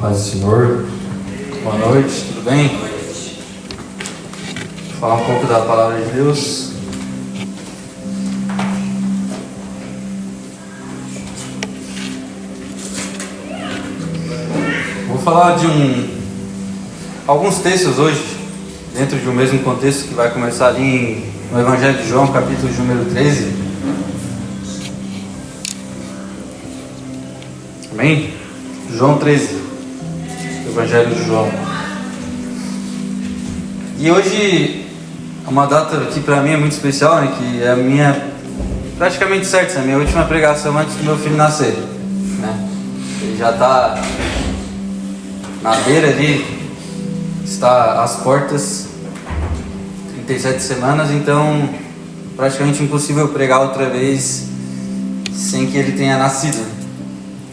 Paz do Senhor, boa noite, tudo bem? Vou falar um pouco da palavra de Deus. Vou falar de alguns textos hoje, dentro de um mesmo contexto que vai começar ali no Evangelho de João, capítulo de número 13. Amém? João 13. Evangelho de João. E hoje é uma data que para mim é muito especial, né? Que é a minha, praticamente certo, é a minha última pregação antes do meu filho nascer, né? Ele já está na beira ali, está às portas, 37 semanas, então praticamente impossível pregar outra vez sem que ele tenha nascido.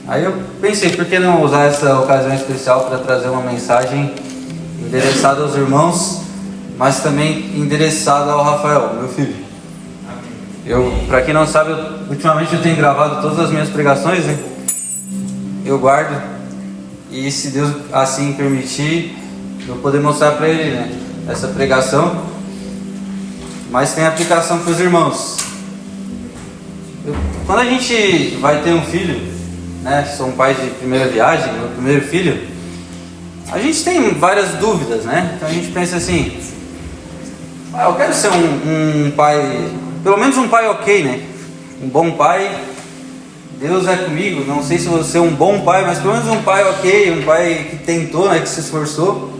Aí eu pensei, por que não usar essa ocasião especial para trazer uma mensagem endereçada aos irmãos, mas também endereçada ao Rafael, meu filho. Para quem não sabe, ultimamente eu tenho gravado todas as minhas pregações, né? Eu guardo, e se Deus assim permitir, eu vou poder mostrar para ele, né, essa pregação, mas tem aplicação para os irmãos. Quando a gente vai ter um filho, né, sou um pai de primeira viagem, meu primeiro filho, a gente tem várias dúvidas, né? Então a gente pensa assim, eu quero ser um pai, pelo menos um pai ok, né? Um bom pai, Deus é comigo, não sei se vou ser um bom pai, mas pelo menos um pai ok, um pai que tentou, né, que se esforçou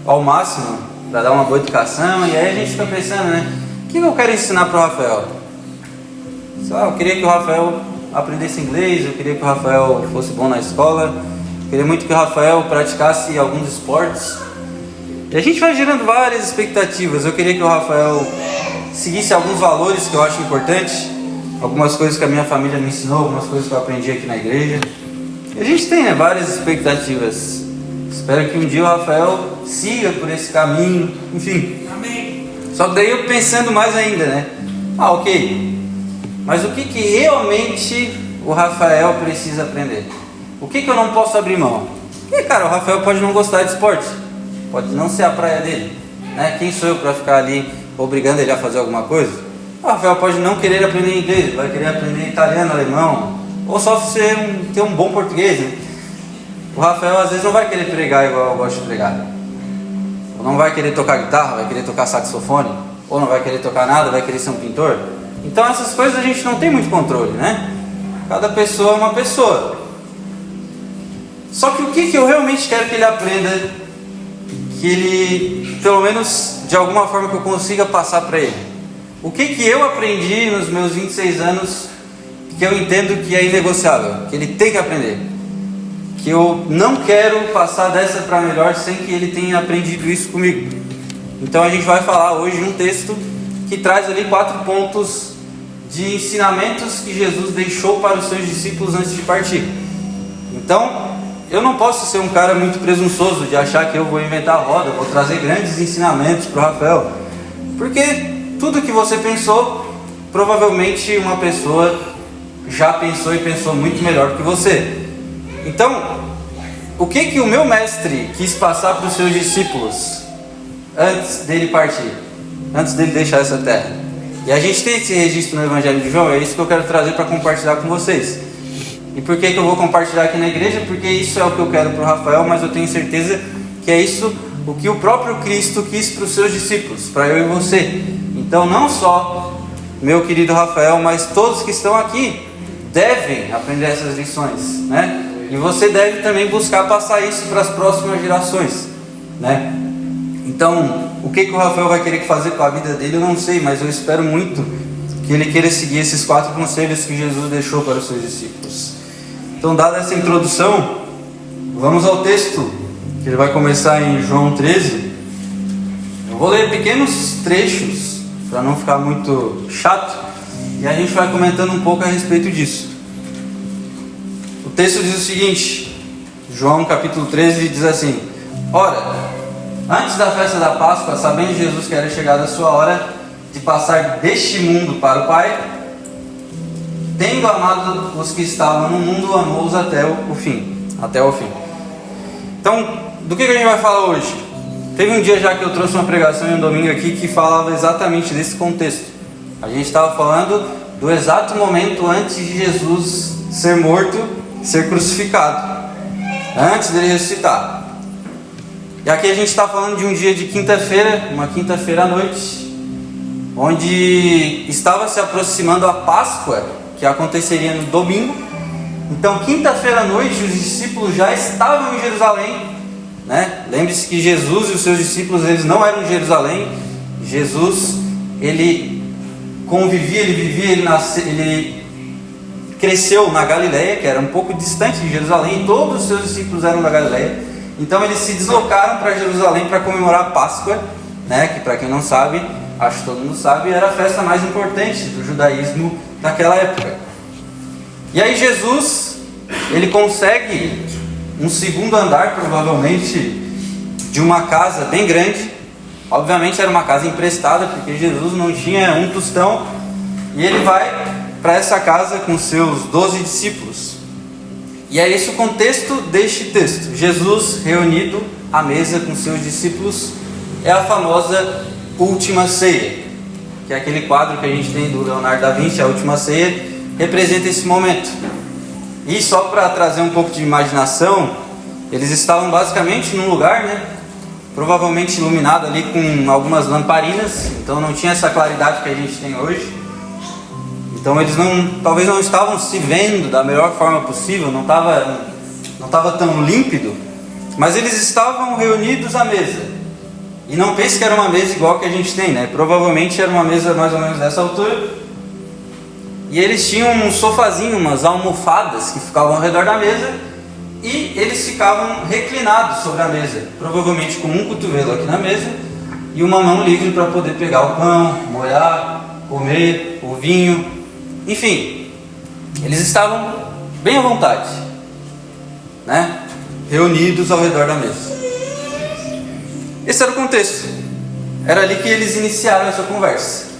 ao máximo para dar uma boa educação. E aí a gente fica pensando, né, o que eu quero ensinar para o Rafael? Eu queria que o Rafael aprendesse inglês, eu queria que o Rafael fosse bom na escola, eu queria muito que o Rafael praticasse alguns esportes. E a gente vai gerando várias expectativas. Eu queria que o Rafael seguisse alguns valores que eu acho importantes, algumas coisas que a minha família me ensinou, algumas coisas que eu aprendi aqui na igreja. E a gente tem, né, várias expectativas. Espero que um dia o Rafael siga por esse caminho, enfim. Amém. Só que daí eu pensando mais ainda, né? Ok, mas o que realmente o Rafael precisa aprender? O que eu não posso abrir mão? Porque, cara, o Rafael pode não gostar de esporte, pode não ser a praia dele, né? Quem sou eu para ficar ali obrigando ele a fazer alguma coisa? O Rafael pode não querer aprender inglês, ele vai querer aprender italiano, alemão, ou só ter um bom português, né? O Rafael às vezes não vai querer pregar igual eu gosto de pregar, ou não vai querer tocar guitarra, vai querer tocar saxofone, ou não vai querer tocar nada, vai querer ser um pintor. Então essas coisas a gente não tem muito controle, né? Cada pessoa é uma pessoa. Só que o que eu realmente quero que ele aprenda, que ele, pelo menos de alguma forma que eu consiga passar para ele? O que eu aprendi nos meus 26 anos, que eu entendo que é inegociável, que ele tem que aprender, que eu não quero passar dessa para melhor sem que ele tenha aprendido isso comigo. Então a gente vai falar hoje um texto que traz ali 4 pontos de ensinamentos que Jesus deixou para os seus discípulos antes de partir. Então, eu não posso ser um cara muito presunçoso de achar que eu vou inventar a roda, vou trazer grandes ensinamentos para o Rafael, porque tudo que você pensou, provavelmente uma pessoa já pensou e pensou muito melhor que você. Então, o que o meu mestre quis passar para os seus discípulos antes dele partir, antes dele deixar essa terra? E a gente tem esse registro no Evangelho de João, é isso que eu quero trazer para compartilhar com vocês. E por que eu vou compartilhar aqui na igreja? Porque isso é o que eu quero para o Rafael, mas eu tenho certeza que é isso o que o próprio Cristo quis para os seus discípulos, para eu e você. Então não só meu querido Rafael, mas todos que estão aqui devem aprender essas lições, né? E você deve também buscar passar isso para as próximas gerações, né? Então, o que o Rafael vai querer fazer com a vida dele, eu não sei, mas eu espero muito que ele queira seguir esses 4 conselhos que Jesus deixou para os seus discípulos. Então, dada essa introdução, vamos ao texto, que ele vai começar em João 13. Eu vou ler pequenos trechos, para não ficar muito chato, e a gente vai comentando um pouco a respeito disso. O texto diz o seguinte, João capítulo 13 diz assim: Ora, antes da festa da Páscoa, sabendo Jesus que era chegada a sua hora de passar deste mundo para o Pai, tendo amado os que estavam no mundo, amou-os até o fim. Então, do que a gente vai falar hoje? Teve um dia já que eu trouxe uma pregação em um domingo aqui que falava exatamente desse contexto. A gente estava falando do exato momento antes de Jesus ser morto, ser crucificado, antes dele ressuscitar. E aqui a gente está falando de um dia de quinta-feira, uma quinta-feira à noite, onde estava se aproximando a Páscoa, que aconteceria no domingo. Então, quinta-feira à noite, os discípulos já estavam em Jerusalém, né? Lembre-se que Jesus e os seus discípulos, eles não eram em Jerusalém. Jesus, ele convivia, ele vivia, ele cresceu na Galileia, que era um pouco distante de Jerusalém, e todos os seus discípulos eram da Galileia. Então eles se deslocaram para Jerusalém para comemorar a Páscoa, né? Que, para quem não sabe, acho que todo mundo sabe, era a festa mais importante do judaísmo naquela época. E aí Jesus, ele consegue um segundo andar, provavelmente, de uma casa bem grande. Obviamente era uma casa emprestada, porque Jesus não tinha um tostão. E ele vai para essa casa com seus 12 discípulos. E é esse o contexto deste texto. Jesus reunido à mesa com seus discípulos. É a famosa Última Ceia, que é aquele quadro que a gente tem do Leonardo da Vinci, a Última Ceia, representa esse momento. E só para trazer um pouco de imaginação, eles estavam basicamente num lugar, né, provavelmente iluminado ali com algumas lamparinas, então não tinha essa claridade que a gente tem hoje. Então eles talvez não estavam se vendo da melhor forma possível, não estava tão límpido, mas eles estavam reunidos à mesa. E não pense que era uma mesa igual que a gente tem, né? Provavelmente era uma mesa mais ou menos dessa altura. E eles tinham um sofazinho, umas almofadas que ficavam ao redor da mesa, e eles ficavam reclinados sobre a mesa, provavelmente com um cotovelo aqui na mesa e uma mão livre para poder pegar o pão, molhar, comer o vinho. Enfim, eles estavam bem à vontade, né? Reunidos ao redor da mesa. Esse era o contexto. Era ali que eles iniciaram essa conversa.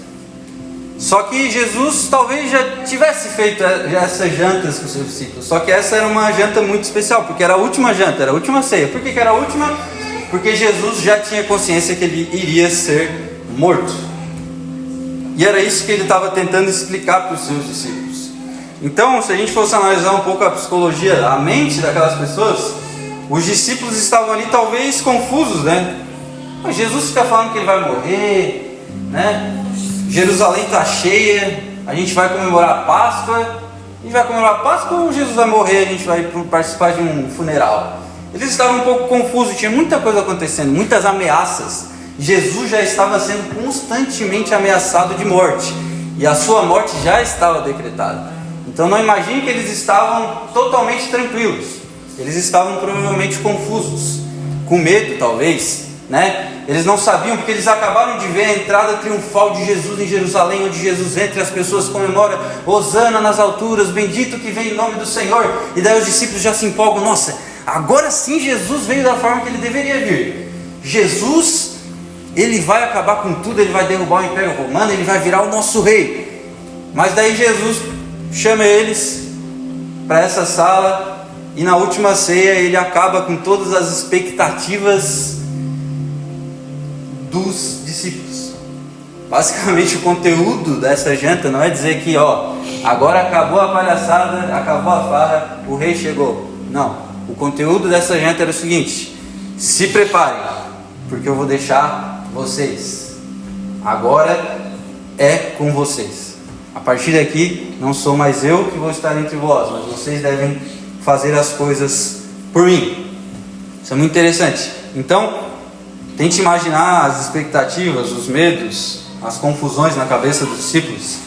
Só que Jesus talvez já tivesse feito essas jantas com seus discípulos. Só que essa era uma janta muito especial, porque era a última janta, era a última ceia. Por que era a última? Porque Jesus já tinha consciência que ele iria ser morto. E era isso que ele estava tentando explicar para os seus discípulos. Então, se a gente fosse analisar um pouco a psicologia, a mente daquelas pessoas, os discípulos estavam ali talvez confusos, né? Mas Jesus fica falando que ele vai morrer, né? Jerusalém está cheia, a gente vai comemorar a Páscoa. A gente vai comemorar a Páscoa ou Jesus vai morrer, a gente vai participar de um funeral? Eles estavam um pouco confusos, tinha muita coisa acontecendo, muitas ameaças. Jesus já estava sendo constantemente ameaçado de morte, e a sua morte já estava decretada. Então não imagine que eles estavam totalmente tranquilos. Eles estavam provavelmente confusos, com medo talvez, né? Eles não sabiam, porque eles acabaram de ver a entrada triunfal de Jesus em Jerusalém, onde Jesus entra e as pessoas comemoram: Hosana nas alturas, bendito que vem em nome do Senhor. E daí os discípulos já se empolgam: nossa, agora sim Jesus veio da forma que ele deveria vir. Jesus, ele vai acabar com tudo, ele vai derrubar o Império Romano, ele vai virar o nosso rei. Mas daí Jesus chama eles para essa sala, e na última ceia ele acaba com todas as expectativas dos discípulos. Basicamente o conteúdo dessa janta não é dizer que agora acabou a palhaçada, acabou a farra, o rei chegou. Não, o conteúdo dessa janta era o seguinte: se preparem, porque eu vou deixar vocês. Agora é com vocês. A partir daqui não sou mais eu que vou estar entre vós, mas vocês devem fazer as coisas por mim. Isso é muito interessante. Então, tente imaginar as expectativas, os medos, as confusões na cabeça dos discípulos.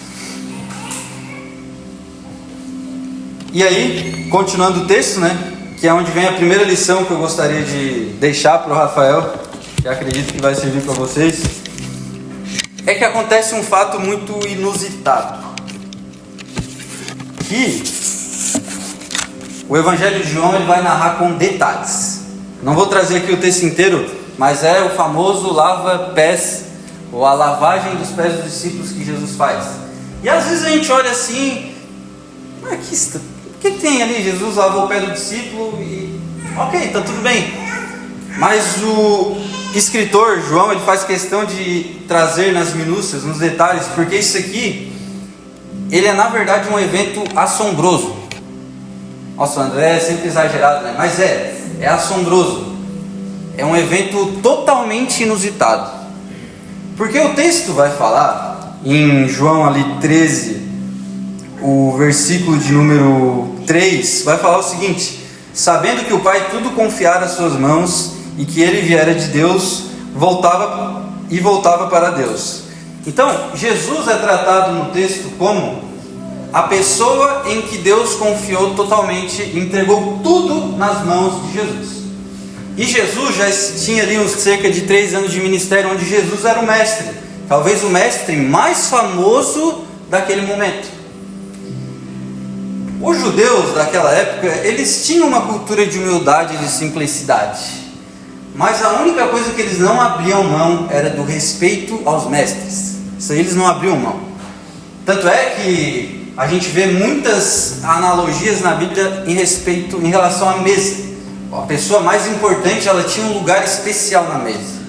E aí, continuando o texto, né, que é onde vem a primeira lição que eu gostaria de deixar para o Rafael, que acredito que vai servir para vocês, é que acontece um fato muito inusitado, que o Evangelho de João ele vai narrar com detalhes. Não vou trazer aqui o texto inteiro, mas é o famoso lava-pés, ou a lavagem dos pés dos discípulos que Jesus faz. E às vezes a gente olha assim: o que tem ali? Jesus lavou o pé do discípulo e Ok, tá tudo bem. Mas o escritor João, ele faz questão de trazer nas minúcias, nos detalhes, porque isso aqui, ele é na verdade um evento assombroso. Nossa, o André é sempre exagerado, né? Mas é assombroso. É um evento totalmente inusitado. Porque o texto vai falar, em João ali 13, o versículo de número 3, vai falar o seguinte: sabendo que o Pai tudo confiara às suas mãos, e que ele viera de Deus, voltava para Deus. Então, Jesus é tratado no texto como a pessoa em que Deus confiou totalmente, entregou tudo nas mãos de Jesus. E Jesus já tinha ali uns cerca de 3 anos de ministério, onde Jesus era o mestre, talvez o mestre mais famoso daquele momento. Os judeus daquela época, eles tinham uma cultura de humildade e de simplicidade, mas a única coisa que eles não abriam mão era do respeito aos mestres. Isso aí eles não abriam mão. Tanto é que a gente vê muitas analogias na Bíblia em relação à mesa. A pessoa mais importante, ela tinha um lugar especial na mesa.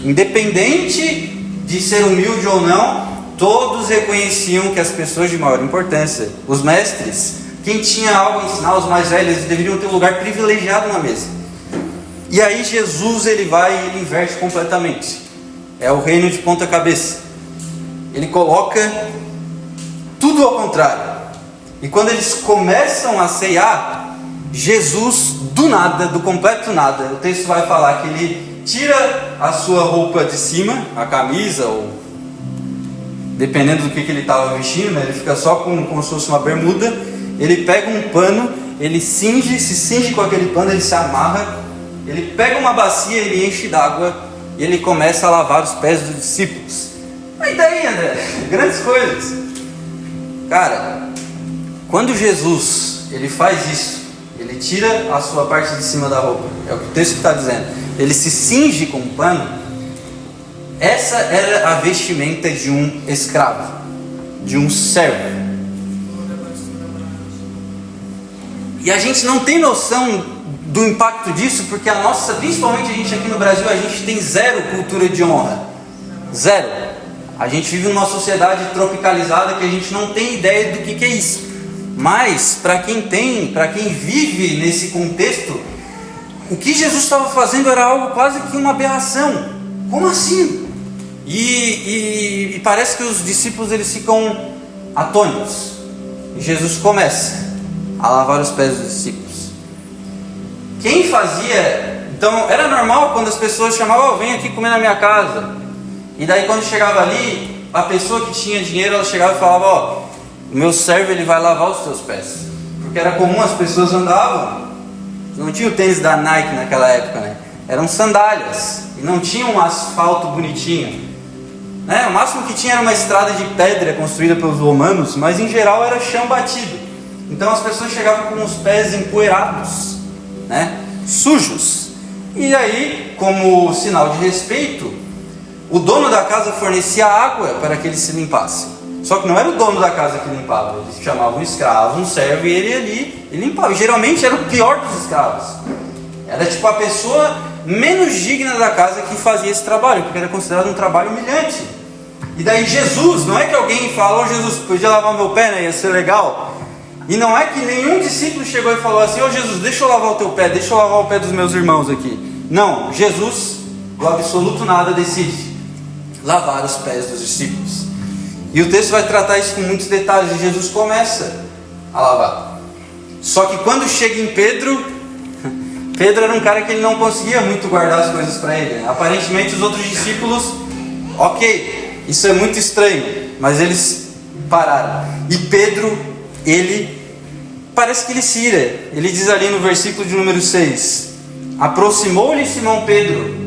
Independente de ser humilde ou não, todos reconheciam que as pessoas de maior importância, os mestres, quem tinha algo a ensinar, os mais velhos, deveriam ter um lugar privilegiado na mesa. E aí Jesus, ele vai e ele inverte completamente. É o reino de ponta cabeça. Ele coloca tudo ao contrário. E quando eles começam a ceiar, Jesus, do nada, do completo nada, o texto vai falar que ele tira a sua roupa de cima, a camisa, ou dependendo do que ele estava vestindo, né? Ele fica só como se fosse uma bermuda. Ele pega um pano, ele se cinge com aquele pano, ele se amarra, ele pega uma bacia, ele enche d'água e ele começa a lavar os pés dos discípulos. Mas daí, André, grandes coisas. Cara, quando Jesus, ele faz isso, ele tira a sua parte de cima da roupa, é o que o texto está dizendo, ele se cinge com um pano. Essa era a vestimenta de um escravo, de um servo. E a gente não tem noção do impacto disso, porque principalmente a gente aqui no Brasil, a gente tem zero cultura de honra. Zero. A gente vive numa sociedade tropicalizada que a gente não tem ideia do que é isso. Mas, para quem vive nesse contexto, o que Jesus estava fazendo era algo quase que uma aberração. Como assim? E parece que os discípulos, eles ficam atônitos. E Jesus começa a lavar os pés dos discípulos. Quem fazia? Então, era normal quando as pessoas chamavam: vem aqui comer na minha casa. E daí quando chegava ali, a pessoa que tinha dinheiro, ela chegava e falava: o meu servo, ele vai lavar os teus pés. Porque era comum, as pessoas andavam, não tinha o tênis da Nike naquela época, né? Eram sandálias, e não tinha um asfalto bonitinho, né? O máximo que tinha era uma estrada de pedra construída pelos romanos, mas em geral era chão batido. Então as pessoas chegavam com os pés empoeirados, né? Sujos. E aí, como sinal de respeito, o dono da casa fornecia água para que eles se limpassem. Só que não era o dono da casa que limpava, eles chamavam um escravo, um servo, e ele ali limpava. E geralmente era o pior dos escravos. Era tipo a pessoa menos digna da casa que fazia esse trabalho, porque era considerado um trabalho humilhante. E daí Jesus, não é que alguém falou: Jesus, podia lavar meu pé, né? Ia ser legal. E não é que nenhum discípulo chegou e falou assim: Jesus, deixa eu lavar o teu pé, deixa eu lavar o pé dos meus irmãos aqui. Não, Jesus, do absoluto nada, decide lavar os pés dos discípulos. E o texto vai tratar isso com muitos detalhes. E Jesus começa a lavar. Só que quando chega em Pedro era um cara que ele não conseguia muito guardar as coisas para ele, né? Aparentemente os outros discípulos, ok, isso é muito estranho, mas eles pararam. E Pedro, ele parece que ele se ira. Ele diz ali no versículo de número 6: aproximou-lhe Simão Pedro.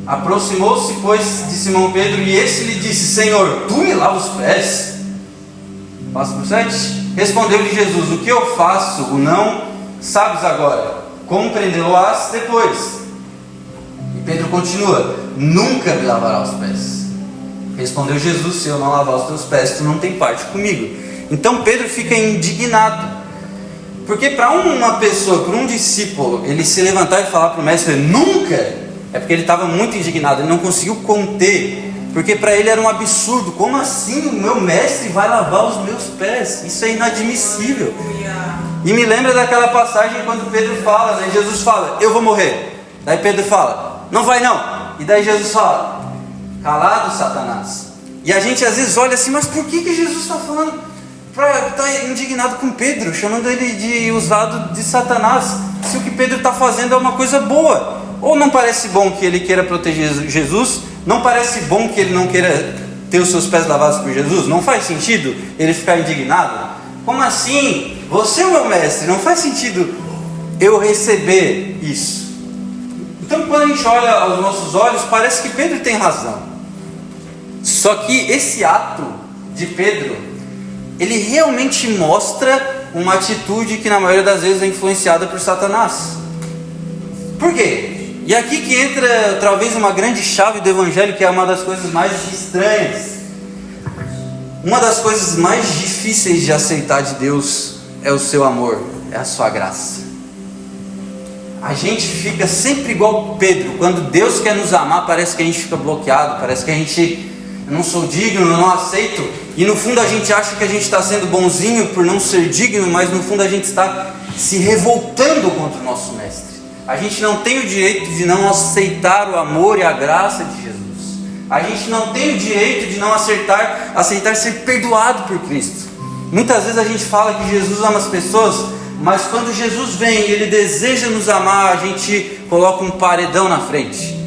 Aproximou-se, pois, de Simão Pedro, e esse lhe disse: Senhor, tu me lavas os pés? Passo por 7. Respondeu-lhe Jesus: o que eu faço, o não sabes agora, compreendê-lo-ás depois. E Pedro continua: nunca me lavará os pés. Respondeu Jesus: se eu não lavar os teus pés, tu não tem parte comigo. Então Pedro fica indignado. Porque para uma pessoa, para um discípulo, ele se levantar e falar para o mestre, nunca, é porque ele estava muito indignado, ele não conseguiu conter, porque para ele era um absurdo. Como assim o meu mestre vai lavar os meus pés? Isso é inadmissível. E me lembra daquela passagem quando Pedro fala, né? Jesus fala, eu vou morrer. Daí Pedro fala, não vai não. E daí Jesus fala, calado, Satanás. E a gente às vezes olha assim, mas por que Jesus está falando? Está indignado com Pedro, chamando ele de usado de Satanás, se o que Pedro está fazendo é uma coisa boa. Ou não parece bom que ele queira proteger Jesus? Não parece bom que ele não queira ter os seus pés lavados por Jesus? Não faz sentido ele ficar indignado? Como assim? Você é o meu mestre, não faz sentido eu receber isso. Então quando a gente olha aos nossos olhos, parece que Pedro tem razão. Só que esse ato de Pedro, ele realmente mostra uma atitude que na maioria das vezes é influenciada por Satanás. Por quê? E aqui que entra talvez uma grande chave do Evangelho, que é uma das coisas mais estranhas. Uma das coisas mais difíceis de aceitar de Deus é o seu amor, é a sua graça. A gente fica sempre igual Pedro. Quando Deus quer nos amar, parece que a gente fica bloqueado, parece que a gente, eu não sou digno, eu não aceito. E no fundo a gente acha que a gente está sendo bonzinho por não ser digno, mas no fundo a gente está se revoltando contra o nosso mestre. A gente não tem o direito de não aceitar o amor e a graça de Jesus. A gente não tem o direito de não aceitar ser perdoado por Cristo. Muitas vezes a gente fala que Jesus ama as pessoas, mas quando Jesus vem e Ele deseja nos amar, a gente coloca um paredão na frente.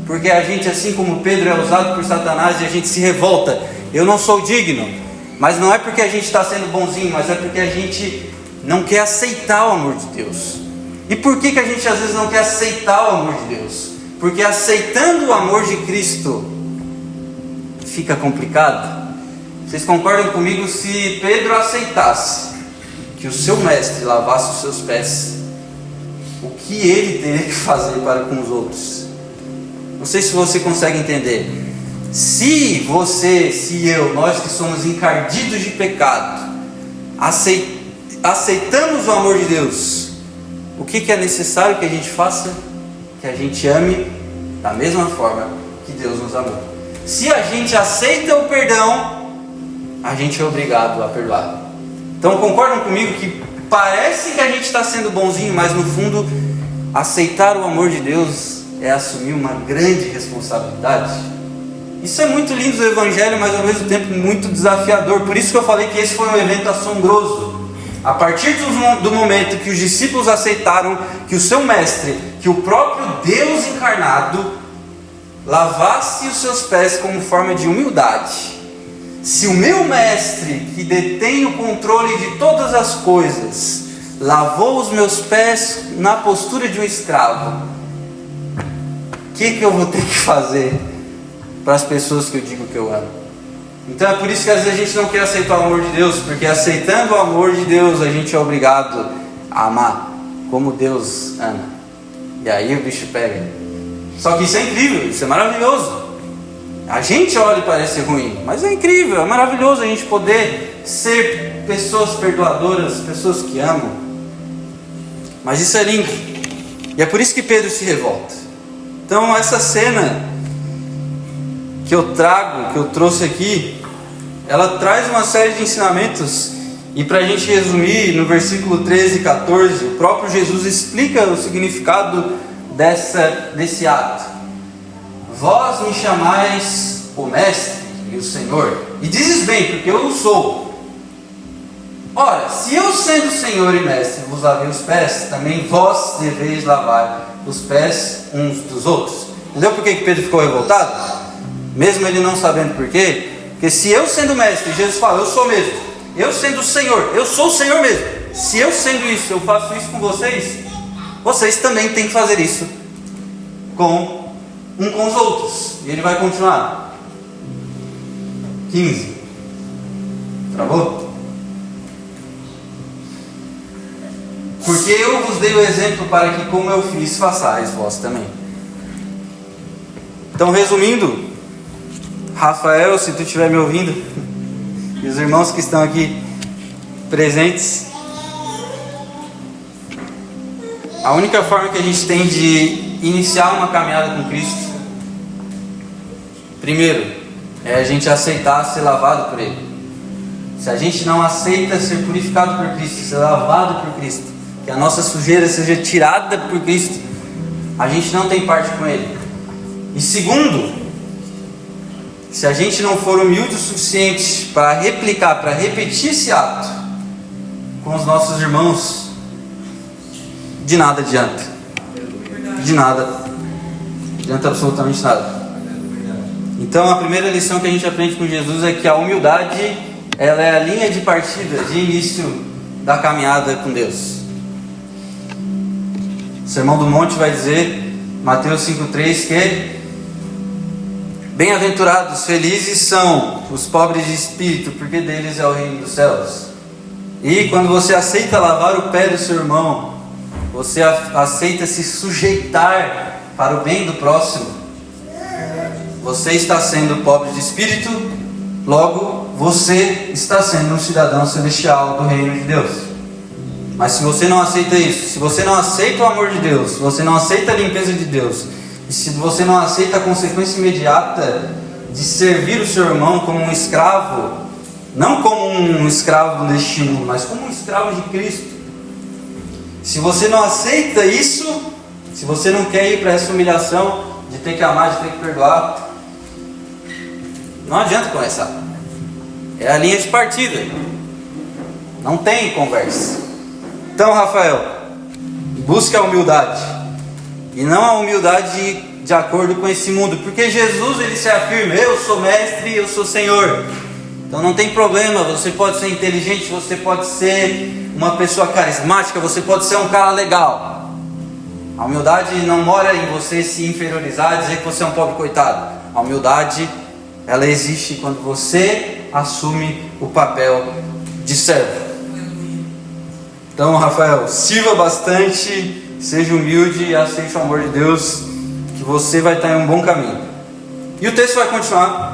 Porque a gente, assim como Pedro, é usado por Satanás e a gente se revolta. Eu não sou digno. Mas não é porque a gente está sendo bonzinho, mas é porque a gente não quer aceitar o amor de Deus. E por que a gente às vezes não quer aceitar o amor de Deus? Porque aceitando o amor de Cristo fica complicado. Vocês concordam comigo? Se Pedro aceitasse que o seu mestre lavasse os seus pés, o que ele teria que fazer para com os outros? Não sei se você consegue entender. Se você, se eu, nós que somos encardidos de pecado, aceitamos o amor de Deus, o que é necessário que a gente faça? Que a gente ame da mesma forma que Deus nos amou. Se a gente aceita o perdão, a gente é obrigado a perdoar. Então concordam comigo que parece que a gente está sendo bonzinho, mas no fundo, aceitar o amor de Deus é assumir uma grande responsabilidade. Isso é muito lindo do Evangelho, mas ao mesmo tempo muito desafiador. Por isso que eu falei que esse foi um evento assombroso. A partir do momento que os discípulos aceitaram que o seu mestre, que o próprio Deus encarnado, lavasse os seus pés como forma de humildade. Se o meu mestre, que detém o controle de todas as coisas, lavou os meus pés na postura de um escravo, o que eu vou ter que fazer para as pessoas que eu digo que eu amo? Então é por isso que às vezes a gente não quer aceitar o amor de Deus, porque aceitando o amor de Deus a gente é obrigado a amar como Deus ama. E aí o bicho pega. Só que isso é incrível, isso é maravilhoso. A gente olha e parece ruim, mas é incrível, é maravilhoso a gente poder ser pessoas perdoadoras, pessoas que amam. Mas isso é lindo. E é por isso que Pedro se revolta. Então essa cena que eu trouxe aqui, ela traz uma série de ensinamentos. E para a gente resumir, no versículo 13 e 14, o próprio Jesus explica o significado desse ato. Vós me chamais o Mestre e o Senhor, e dizes bem, porque eu o sou. Ora, se eu sendo Senhor e Mestre vos lavei os pés, também vós deveis lavar os pés uns dos outros. Entendeu por que Pedro ficou revoltado? Mesmo ele não sabendo por quê? Porque se eu sendo Mestre, Jesus fala, eu sou mesmo. Eu sendo o Senhor, eu sou o Senhor mesmo. Se eu sendo isso, eu faço isso com vocês, vocês também têm que fazer isso com os outros. E ele vai continuar. 15. Travou? Porque eu vos dei o exemplo para que, como eu fiz, façais vós também. Então, resumindo, Rafael, se tu estiver me ouvindo, e os irmãos que estão aqui presentes, A única forma que a gente tem de iniciar uma caminhada com Cristo, primeiro, é a gente aceitar ser lavado por Ele. Se a gente não aceita ser purificado por Cristo, ser lavado por Cristo, que a nossa sujeira seja tirada por Cristo, a gente não tem parte com Ele. E segundo, se a gente não for humilde o suficiente para replicar, para repetir esse ato com os nossos irmãos, de nada adianta. De nada. Adianta absolutamente nada. Então a primeira lição que a gente aprende com Jesus é que a humildade, ela é a linha de partida, de início da caminhada com Deus. O Sermão do Monte vai dizer, Mateus 5,3, que bem-aventurados, felizes são os pobres de espírito, porque deles é o reino dos céus. E quando você aceita lavar o pé do seu irmão, você aceita se sujeitar para o bem do próximo, você está sendo pobre de espírito, logo você está sendo um cidadão celestial do reino de Deus. Mas se você não aceita isso, se você não aceita o amor de Deus, se você não aceita a limpeza de Deus, e se você não aceita a consequência imediata de servir o seu irmão como um escravo, não como um escravo deste mundo, mas como um escravo de Cristo, se você não aceita isso, se você não quer ir para essa humilhação de ter que amar, de ter que perdoar, não adianta começar. É a linha de partida. Não tem conversa. Então, Rafael, busque a humildade. E não a humildade de acordo com esse mundo. Porque Jesus, ele se afirma, eu sou mestre, eu sou Senhor. Então não tem problema, você pode ser inteligente, você pode ser uma pessoa carismática, você pode ser um cara legal. A humildade não mora em você se inferiorizar, dizer que você é um pobre coitado. A humildade, ela existe quando você assume o papel de servo. Então, Rafael, sirva bastante, seja humilde e aceite o amor de Deus, que você vai estar em um bom caminho. E o texto vai continuar.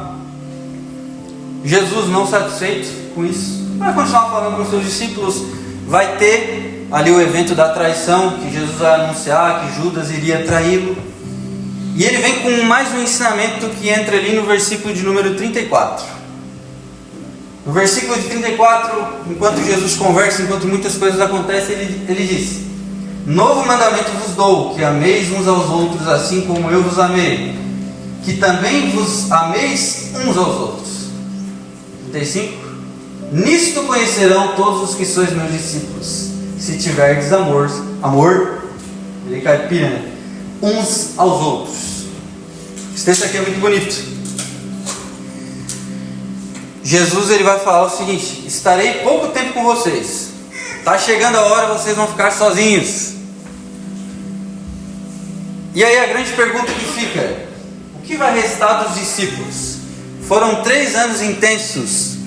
Jesus, não satisfeito com isso, vai continuar falando com os seus discípulos. Vai ter ali o evento da traição, que Jesus vai anunciar que Judas iria traí-lo. E ele vem com mais um ensinamento que entra ali no versículo de número 34. No versículo de 34, enquanto Jesus conversa, enquanto muitas coisas acontecem, ele diz: novo mandamento vos dou, que ameis uns aos outros assim como eu vos amei, que também vos ameis uns aos outros. 35. Nisto conhecerão todos os que sois meus discípulos, se tiverdes amor, ele caipira, né? Uns aos outros. Esse texto aqui é muito bonito. Jesus, ele vai falar o seguinte: estarei pouco tempo com vocês, está chegando a hora, vocês vão ficar sozinhos. E aí a grande pergunta que fica: o que vai restar dos discípulos? Foram 3 anos intensos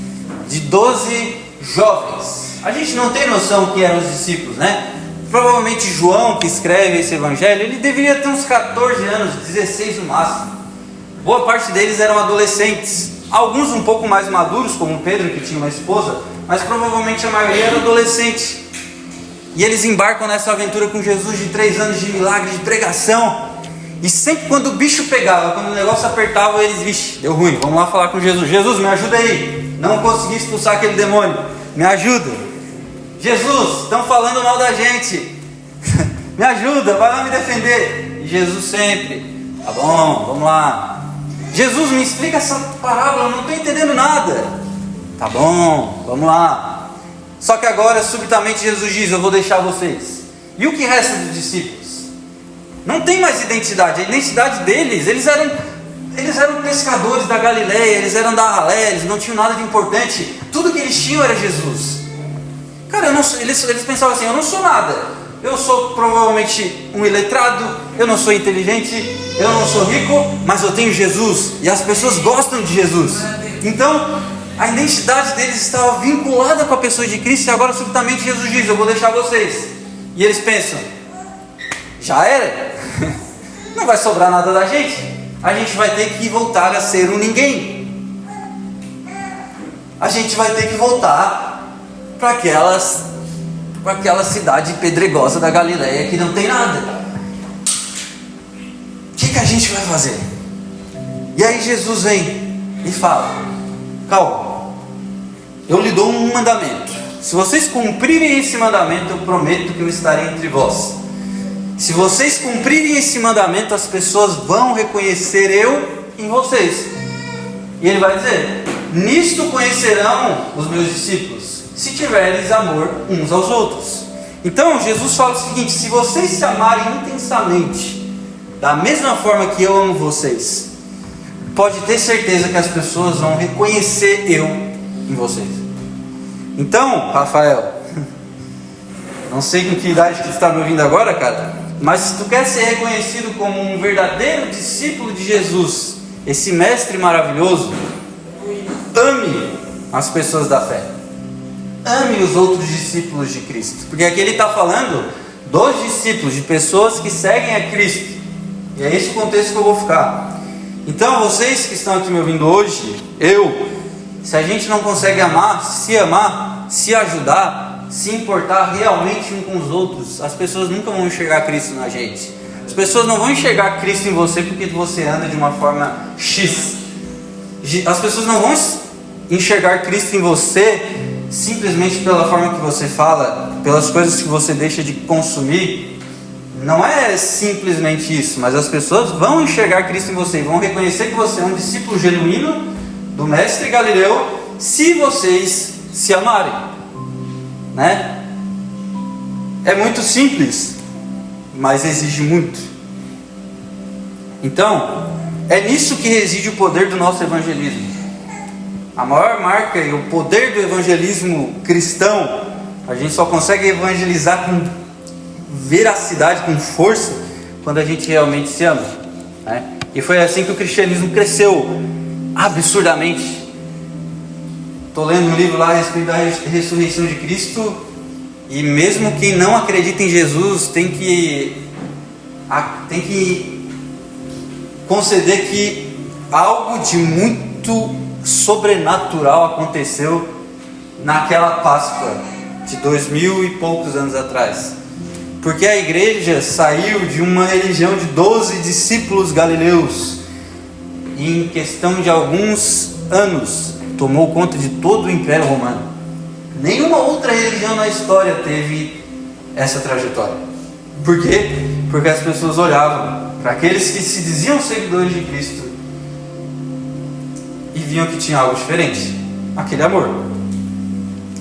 de 12 jovens. A gente não tem noção quem eram os discípulos, né? Provavelmente João, que escreve esse evangelho, ele deveria ter uns 14 anos, 16 no máximo. Boa parte deles eram adolescentes. Alguns um pouco mais maduros, como Pedro, que tinha uma esposa, mas provavelmente a maioria era adolescente. E eles embarcam nessa aventura com Jesus de 3 anos de milagre, de pregação. E sempre quando o bicho pegava, quando o negócio apertava, eles, vixe, deu ruim, vamos lá falar com Jesus. Jesus, me ajuda aí, não consegui expulsar aquele demônio, me ajuda. Jesus, estão falando mal da gente, me ajuda, vai lá me defender. E Jesus sempre, tá bom, vamos lá. Jesus, me explica essa parábola, eu não estou entendendo nada. Tá bom, vamos lá. Só que agora, subitamente, Jesus diz: eu vou deixar vocês. E o que resta dos discípulos? Não tem mais identidade. A identidade deles, eles eram pescadores da Galileia, eles eram da ralé, eles não tinham nada de importante. Tudo que eles tinham era Jesus. Cara, eles pensavam assim: eu não sou nada, eu sou provavelmente um iletrado, eu não sou inteligente, eu não sou rico, mas eu tenho Jesus, e as pessoas gostam de Jesus. Então a identidade deles estava vinculada com a pessoa de Cristo. E agora subitamente Jesus diz: eu vou deixar vocês. E eles pensam: já era, não vai sobrar nada da gente, a gente vai ter que voltar a ser um ninguém, a gente vai ter que voltar para para aquela cidade pedregosa da Galileia que não tem nada. O que a gente vai fazer? E aí Jesus vem e fala: calma, eu lhe dou um mandamento. Se vocês cumprirem esse mandamento, eu prometo que eu estarei entre vós. Se vocês cumprirem esse mandamento, as pessoas vão reconhecer eu em vocês. E ele vai dizer: nisto conhecerão os meus discípulos, se tiveres amor uns aos outros. Então Jesus fala o seguinte: se vocês se amarem intensamente, da mesma forma que eu amo vocês, pode ter certeza que as pessoas vão reconhecer eu em vocês. Então, Rafael, não sei com que idade que você está me ouvindo agora, cara, mas se tu quer ser reconhecido como um verdadeiro discípulo de Jesus, esse mestre maravilhoso, ame as pessoas da fé, ame os outros discípulos de Cristo, porque aqui ele está falando dos discípulos, de pessoas que seguem a Cristo, e é esse o contexto que eu vou ficar. Então vocês que estão aqui me ouvindo hoje, se a gente não consegue amar, se ajudar, se importar realmente um com os outros, as pessoas nunca vão enxergar Cristo na gente. As pessoas não vão enxergar Cristo em você porque você anda de uma forma X. As pessoas não vão enxergar Cristo em você simplesmente pela forma que você fala, pelas coisas que você deixa de consumir. Não é simplesmente isso, mas as pessoas vão enxergar Cristo em você e vão reconhecer que você é um discípulo genuíno do mestre Galileu, se vocês se amarem, né? É muito simples, mas exige muito. Então, é nisso que reside o poder do nosso evangelismo. A maior marca e o poder do evangelismo cristão, a gente só consegue evangelizar com veracidade, com força, quando a gente realmente se ama, né? E foi assim que o cristianismo cresceu absurdamente. Estou lendo um livro lá a respeito da ressurreição de Cristo, e mesmo quem não acredita em Jesus tem que conceder que algo de muito sobrenatural aconteceu naquela Páscoa de 2000 e poucos anos atrás, porque a igreja saiu de uma religião de 12 discípulos galileus e em questão de alguns anos tomou conta de todo o Império Romano. Nenhuma outra religião na história teve essa trajetória. Por quê? Porque as pessoas olhavam para aqueles que se diziam seguidores de Cristo e viam que tinha algo diferente, aquele amor.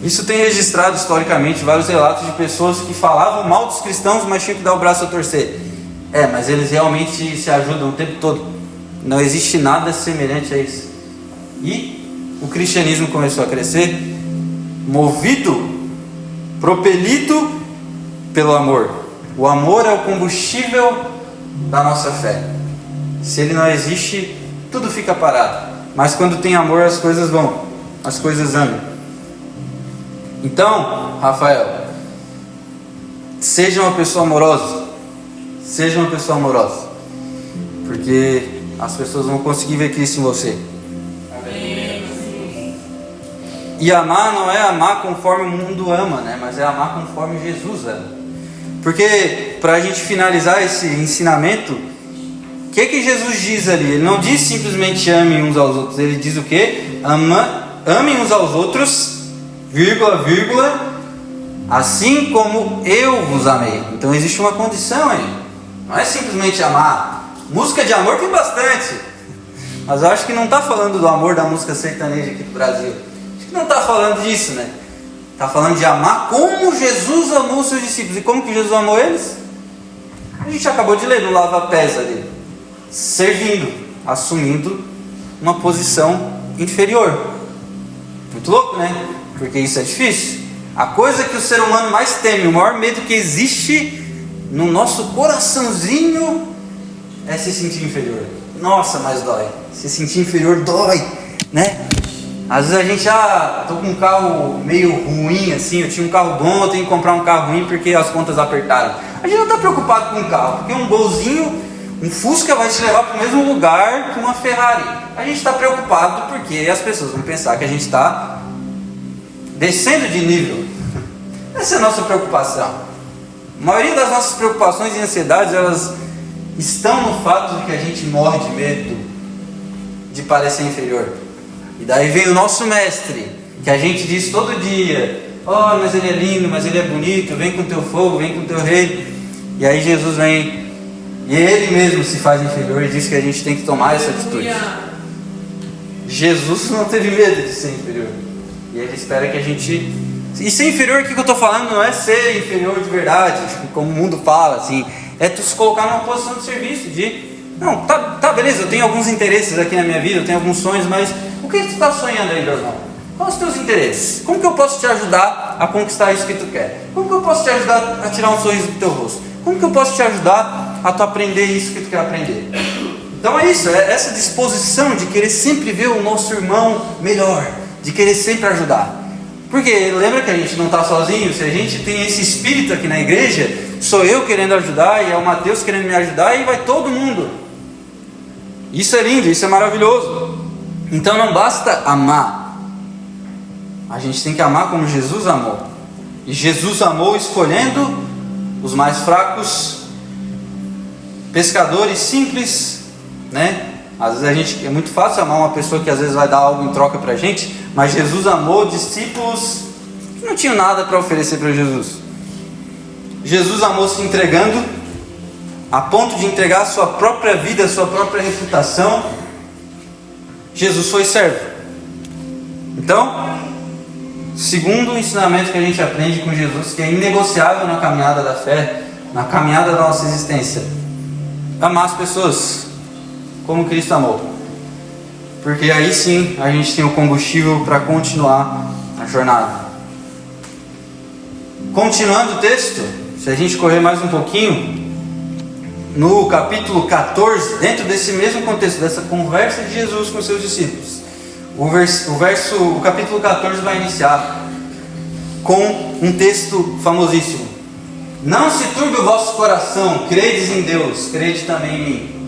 Isso tem registrado historicamente vários relatos de pessoas que falavam mal dos cristãos, mas tinham que dar o braço a torcer. Mas eles realmente se ajudam o tempo todo. Não existe nada semelhante a isso. E o cristianismo começou a crescer, movido, propelido pelo amor. O amor é o combustível da nossa fé. Se ele não existe, tudo fica parado. Mas quando tem amor, as coisas vão, as coisas andam. Então, Rafael, seja uma pessoa amorosa. Seja uma pessoa amorosa, porque as pessoas vão conseguir ver Cristo em você. Amém. E amar não é amar conforme o mundo ama, né? Mas é amar conforme Jesus ama. Porque, para a gente finalizar esse ensinamento, o que Jesus diz ali? Ele não diz simplesmente amem uns aos outros. Ele diz o quê? Amem uns aos outros, vírgula, vírgula, assim como eu vos amei. Então existe uma condição aí. Não é simplesmente amar. Música de amor tem bastante, mas eu acho que não está falando do amor da música sertaneja aqui do Brasil. Acho que não está falando disso, né? Está falando de amar como Jesus amou os seus discípulos. E como que Jesus amou eles? A gente acabou de ler no lava-pés ali. Servindo, assumindo uma posição inferior. Muito louco, né? Porque isso é difícil. A coisa que o ser humano mais teme, o maior medo que existe no nosso coraçãozinho, é se sentir inferior. Nossa, mas dói. Se sentir inferior dói, né? Às vezes a gente tô com um carro meio ruim assim, eu tinha um carro bom, eu tenho que comprar um carro ruim porque as contas apertaram. A gente não está preocupado com o carro, porque um golzinho, um Fusca vai te levar para o mesmo lugar que uma Ferrari. A gente está preocupado porque as pessoas vão pensar que a gente está descendo de nível. Essa é a nossa preocupação. A maioria das nossas preocupações e ansiedades, elas estão no fato de que a gente morre de medo de parecer inferior. E daí vem o nosso mestre, que a gente diz todo dia: oh, mas ele é lindo, mas ele é bonito, vem com teu fogo, vem com teu rei. E aí Jesus vem e ele mesmo se faz inferior e diz que a gente tem que tomar essa atitude. Jesus não teve medo de ser inferior. E ele espera que a gente... E ser inferior, o que eu estou falando, não é ser inferior de verdade, como o mundo fala, assim. É tu se colocar numa posição de serviço, não, tá beleza, eu tenho alguns interesses aqui na minha vida, eu tenho alguns sonhos, mas o que tu está sonhando aí, Brasão? Quais os teus interesses? Como que eu posso te ajudar a conquistar isso que tu quer? Como que eu posso te ajudar a tirar um sorriso do teu rosto? Como que eu posso te ajudar a tu aprender isso que tu quer aprender? Então é isso, é essa disposição de querer sempre ver o nosso irmão melhor, de querer sempre ajudar. Porque lembra que a gente não está sozinho? Se a gente tem esse espírito aqui na igreja, sou eu querendo ajudar, e é o Mateus querendo me ajudar, e vai todo mundo. Isso é lindo, isso é maravilhoso. Então não basta amar, a gente tem que amar como Jesus amou. E Jesus amou escolhendo os mais fracos, pescadores simples, né? Às vezes é muito fácil amar uma pessoa que às vezes vai dar algo em troca para a gente, mas Jesus amou discípulos que não tinham nada para oferecer para Jesus. Jesus amou se entregando a ponto de entregar a sua própria vida, a sua própria reputação. Jesus foi servo. Então, segundo o ensinamento que a gente aprende com Jesus, que é inegociável na caminhada da fé, na caminhada da nossa existência, amar as pessoas como Cristo amou. Porque aí sim a gente tem o combustível para continuar a jornada. Continuando o texto, se a gente correr mais um pouquinho, no capítulo 14, dentro desse mesmo contexto, dessa conversa de Jesus com seus discípulos, o capítulo 14 vai iniciar com um texto famosíssimo: não se turbe o vosso coração, credes em Deus, crede também em mim.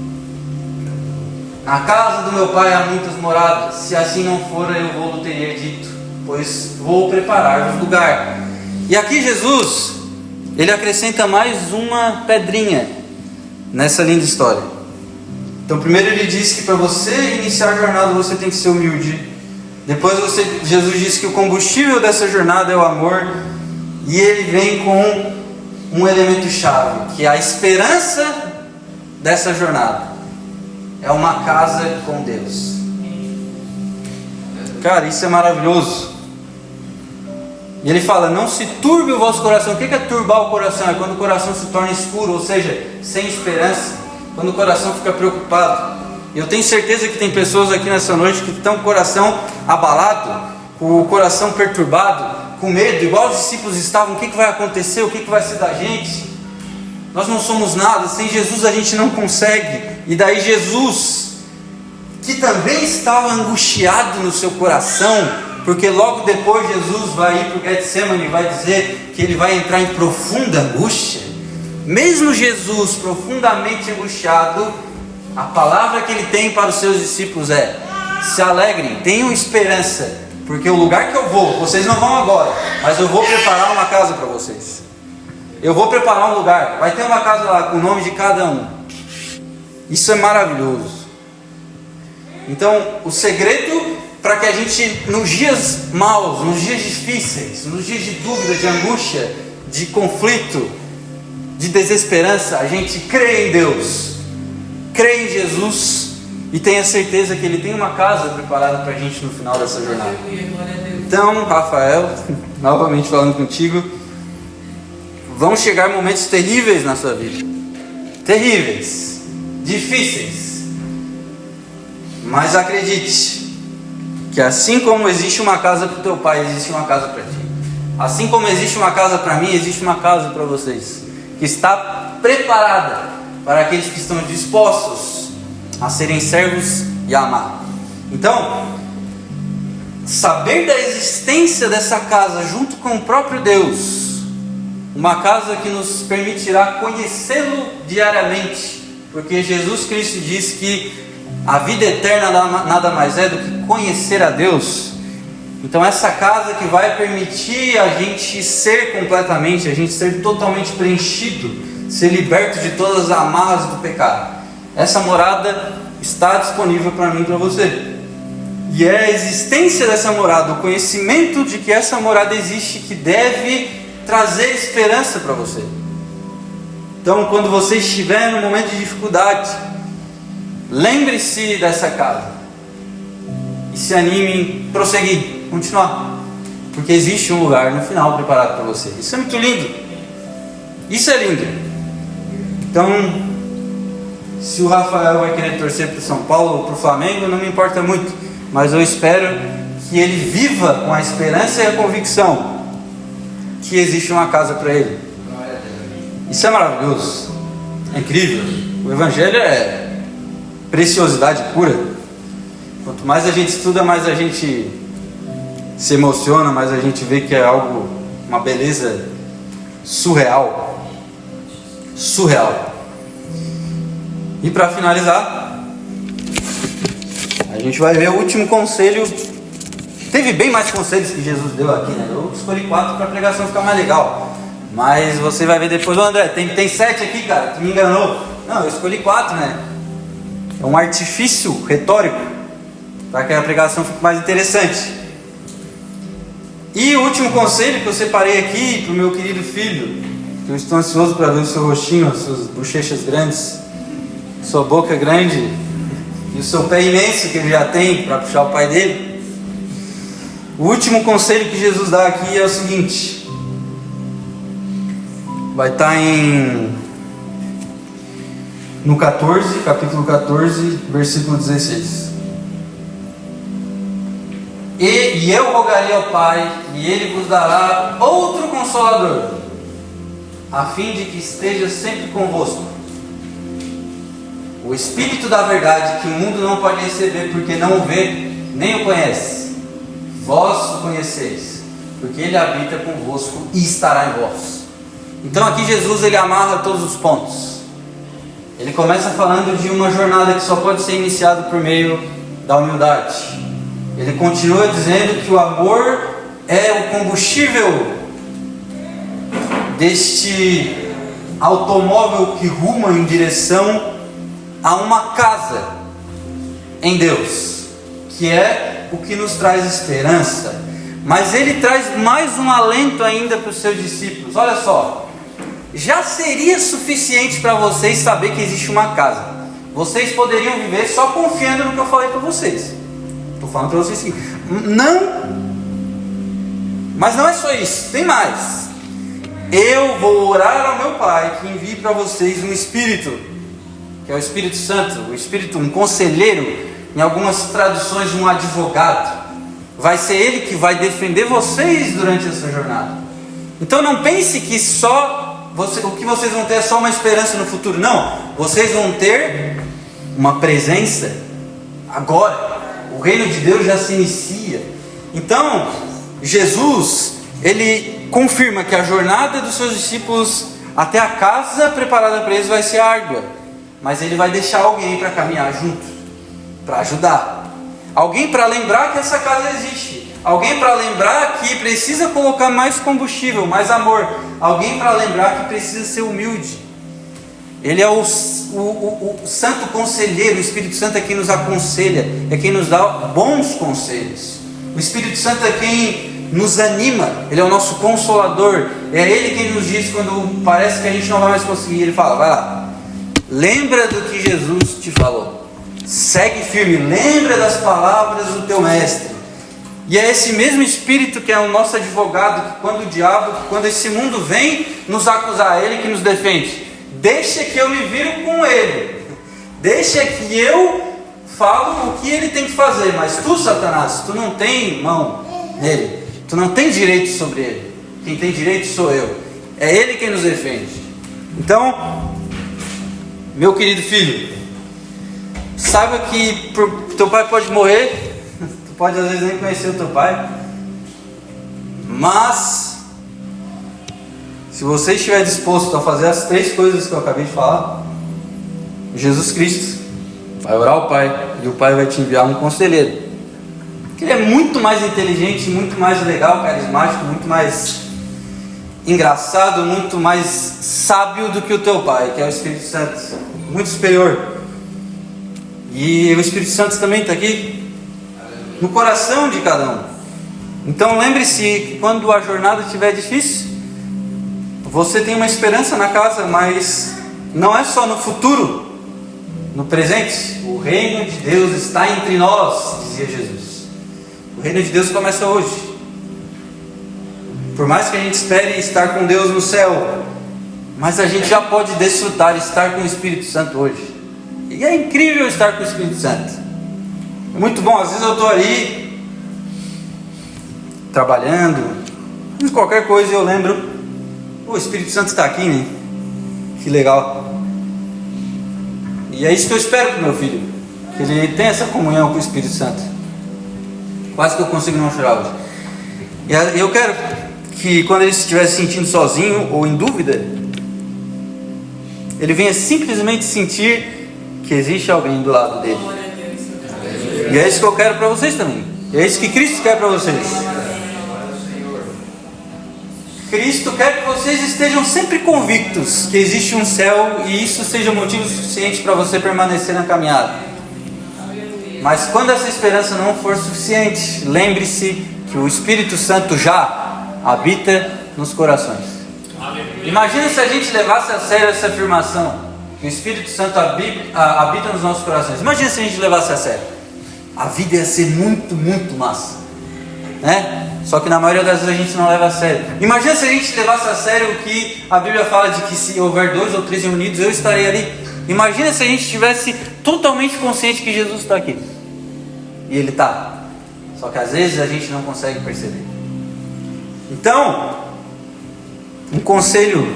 Na casa do meu pai há muitas moradas, se assim não for, eu vou-lhe teria dito, pois vou preparar-vos lugar. E aqui Jesus, ele acrescenta mais uma pedrinha nessa linda história. Então primeiro ele diz que para você iniciar a jornada você tem que ser humilde. Depois Jesus diz que o combustível dessa jornada é o amor. E ele vem com um elemento chave, que é a esperança dessa jornada. É uma casa com Deus. Cara, isso é maravilhoso. E ele fala: não se turbe o vosso coração. O que é turbar o coração? É quando o coração se torna escuro, ou seja, sem esperança. Quando o coração fica preocupado. Eu tenho certeza que tem pessoas aqui nessa noite que estão com o coração abalado, com o coração perturbado, com medo, igual os discípulos estavam. O que vai acontecer? O que vai ser da gente? Nós não somos nada, sem Jesus a gente não consegue. E daí Jesus, que também estava angustiado no seu coração, porque logo depois Jesus vai ir para o Getsemane e vai dizer que ele vai entrar em profunda angústia. Mesmo Jesus profundamente angustiado, a palavra que ele tem para os seus discípulos é: se alegrem, tenham esperança, porque o lugar que eu vou, vocês não vão agora, mas eu vou preparar uma casa para vocês. Eu vou preparar um lugar, vai ter uma casa lá com o nome de cada um. Isso é maravilhoso. Então, o segredo para que a gente, nos dias maus, nos dias difíceis, nos dias de dúvida, de angústia, de conflito, de desesperança, a gente crê em Deus, crê em Jesus e tenha certeza que Ele tem uma casa preparada para a gente no final dessa jornada. Então, Rafael, novamente falando contigo, vão chegar momentos terríveis na sua vida, terríveis, difíceis, mas acredite que assim como existe uma casa para o teu pai, existe uma casa para ti. Assim como existe uma casa para mim, existe uma casa para vocês, que está preparada para aqueles que estão dispostos a serem servos e a amar. Então, saber da existência dessa casa junto com o próprio Deus, uma casa que nos permitirá conhecê-lo diariamente, porque Jesus Cristo diz que a vida eterna nada mais é do que conhecer a Deus. Então essa casa que vai permitir a gente ser completamente, a gente ser totalmente preenchido, ser liberto de todas as amarras do pecado. Essa morada está disponível para mim e para você. E é a existência dessa morada, o conhecimento de que essa morada existe, que deve trazer esperança para você. Então, quando você estiver num momento de dificuldade, lembre-se dessa casa e se anime em prosseguir, continuar, porque existe um lugar no final preparado para você. Isso é muito lindo. Isso é lindo. Então, se o Rafael vai querer torcer para o São Paulo ou para o Flamengo, não me importa muito, mas eu espero que ele viva com a esperança e a convicção que existe uma casa para ele. Isso é maravilhoso, é incrível. O Evangelho é preciosidade pura. Quanto mais a gente estuda, mais a gente se emociona, mais a gente vê que é algo, uma beleza surreal. Surreal. E para finalizar, a gente vai ver o último conselho. Teve bem mais conselhos que Jesus deu aqui, né? Eu escolhi 4 para a pregação ficar mais legal. Mas você vai ver depois. André, tem 7 aqui, cara, tu me enganou. Não, eu escolhi 4, né? É um artifício retórico para que a pregação fique mais interessante. E o último conselho que eu separei aqui para o meu querido filho, que eu estou ansioso para ver o seu rostinho, as suas bochechas grandes, sua boca grande e o seu pé imenso que ele já tem para puxar o pai dele. O último conselho que Jesus dá aqui é o seguinte. Vai estar no 14, capítulo 14, versículo 16. E eu rogarei ao Pai, e Ele vos dará outro Consolador, a fim de que esteja sempre convosco. O Espírito da verdade, que o mundo não pode receber, porque não o vê, nem o conhece. Vós o conheceis, porque Ele habita convosco e estará em vós. Então aqui Jesus ele amarra todos os pontos. Ele começa falando de uma jornada que só pode ser iniciada por meio da humildade. Ele continua dizendo que o amor é o combustível deste automóvel que ruma em direção a uma casa em Deus, que é o que nos traz esperança. Mas ele traz mais um alento ainda para os seus discípulos. Olha só, já seria suficiente para vocês saber que existe uma casa. Vocês poderiam viver só confiando no que eu falei para vocês. Estou falando para vocês assim. Não, mas não é só isso, tem mais. Eu vou orar ao meu Pai que envie para vocês um Espírito, que é o Espírito Santo, o Espírito, um conselheiro, em algumas traduções um advogado. Vai ser Ele que vai defender vocês durante essa jornada. Então não pense que só o que vocês vão ter é só uma esperança no futuro. Não, vocês vão ter uma presença agora. O reino de Deus já se inicia. Então Jesus ele confirma que a jornada dos seus discípulos até a casa preparada para eles vai ser árdua, mas ele vai deixar alguém para caminhar junto, para ajudar, alguém para lembrar que essa casa existe, alguém para lembrar que precisa colocar mais combustível, mais amor, alguém para lembrar que precisa ser humilde. Ele é o santo conselheiro. O Espírito Santo é quem nos aconselha, é quem nos dá bons conselhos. O Espírito Santo é quem nos anima, ele é o nosso consolador. É ele quem nos diz quando parece que a gente não vai mais conseguir. Ele fala, vai lá, lembra do que Jesus te falou, segue firme, lembra das palavras do teu mestre. E é esse mesmo Espírito que é o nosso advogado, que quando o diabo, que quando esse mundo vem nos acusar, é ele que nos defende. Deixa que eu me viro com ele, deixa que eu falo o que ele tem que fazer. Mas tu, Satanás, tu não tem mão nele, tu não tem direito sobre ele. Quem tem direito sou eu, é ele quem nos defende. Então, meu querido filho, saiba que teu pai pode morrer, tu pode às vezes nem conhecer o teu pai, mas se você estiver disposto a fazer as 3 coisas que eu acabei de falar, Jesus Cristo vai orar ao Pai, e o Pai vai te enviar um conselheiro, que ele é muito mais inteligente, muito mais legal, carismático, muito mais engraçado, muito mais sábio do que o teu pai, que é o Espírito Santo, muito superior. E o Espírito Santo também está aqui no coração de cada um. Então lembre-se que quando a jornada estiver difícil, você tem uma esperança na casa, mas não é só no futuro, no presente. O reino de Deus está entre nós, dizia Jesus. O reino de Deus começa hoje. Por mais que a gente espere estar com Deus no céu, mas a gente já pode desfrutar, estar com o Espírito Santo hoje. E é incrível estar com o Espírito Santo. É muito bom. Às vezes eu estou ali trabalhando, qualquer coisa, eu lembro, o Espírito Santo está aqui, né? Que legal. E é isso que eu espero para o meu filho, que ele tenha essa comunhão com o Espírito Santo. Quase que eu consigo não chorar hoje. E eu quero que quando ele estiver se sentindo sozinho ou em dúvida, ele venha simplesmente sentir que existe alguém do lado dele. E é isso que eu quero para vocês também. É isso que Cristo quer para vocês. Cristo quer que vocês estejam sempre convictos que existe um céu, e isso seja motivo suficiente para você permanecer na caminhada. Mas quando essa esperança não for suficiente, lembre-se que o Espírito Santo já habita nos corações. Imagina se a gente levasse a sério essa afirmação, que o Espírito Santo habita nos nossos corações. Imagina se a gente levasse a sério. A vida ia ser muito, muito massa, né? Só que na maioria das vezes a gente não leva a sério. Imagina se a gente levasse a sério o que a Bíblia fala de que se houver 2 ou 3 reunidos, eu estarei ali. Imagina se a gente estivesse totalmente consciente que Jesus está aqui. E Ele está. Só que às vezes a gente não consegue perceber. Então, um conselho,